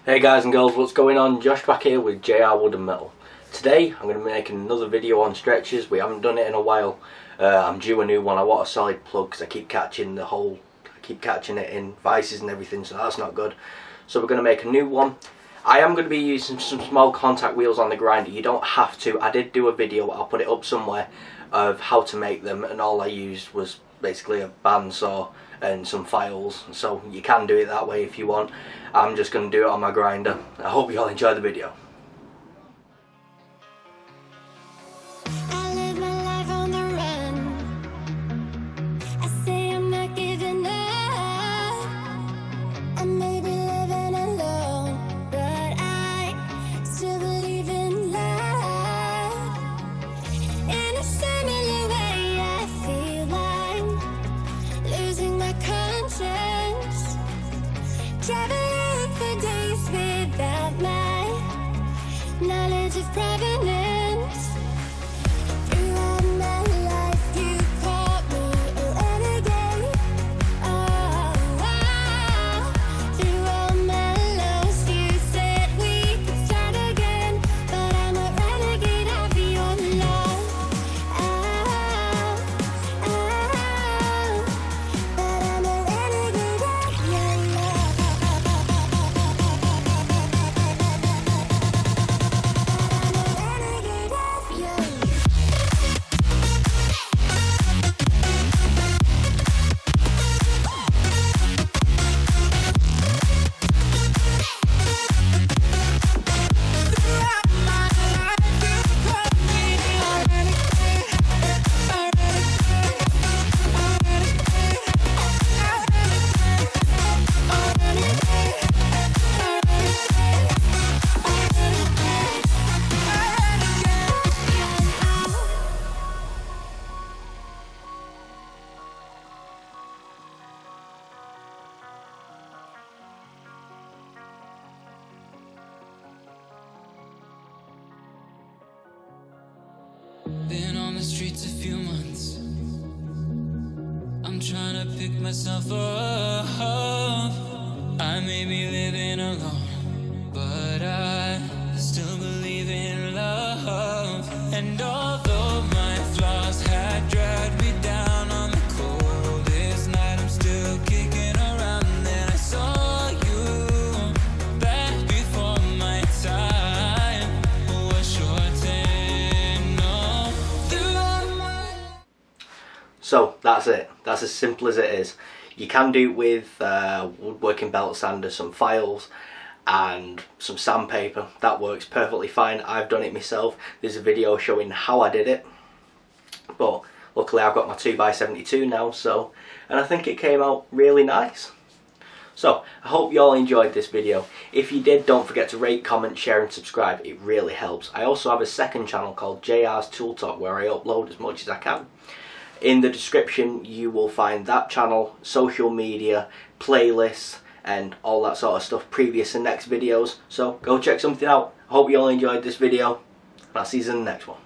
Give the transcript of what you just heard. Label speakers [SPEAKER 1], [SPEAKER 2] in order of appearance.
[SPEAKER 1] Hey guys and girls, what's going on? Josh back here with JR Wood and Metal. Today I'm going to be making another video on stretchers. We haven't done it in a while. I'm due a new one. I want a solid plug because I keep catching it in vices and everything, so that's not good. So we're going to make a new one. I am going to be using some small contact wheels on the grinder. You don't have to. I did do a video, I'll put it up somewhere, of how to make them, and all I used was basically a bandsaw and some files, so you can do it that way if you want. I'm just going to do it on my grinder. I hope you all enjoy the video.
[SPEAKER 2] Traveling for days without my knowledge of provenance. Throughout my life you called me a renegade. Through all my lows you said we could start again, but I'm a renegade of your love. But I'm a renegade of your love.
[SPEAKER 3] Been on the streets a few months. I'm trying to pick myself up. I may be living alone, but I still believe in love. And although my flaws had dragged me down on the coldest night, I'm still kicking around. Then I saw you back before my time was shortened. No, throughout my...
[SPEAKER 1] So that's it. That's as simple as it is. You can do it with woodworking belt sander, some files and some sandpaper. That works perfectly fine. I've done it myself. There's a video showing how I did it, but luckily I've got my 2x72 now, and I think it came out really nice. So I hope you all enjoyed this video. If you did, don't forget to rate, comment, share and subscribe. It really helps. I also have a second channel called JR's Tool Talk where I upload as much as I can. In the description you will find that channel, social media, playlists and all that sort of stuff, previous and next videos. So go check something out. I hope you all enjoyed this video and I'll see you in the next one.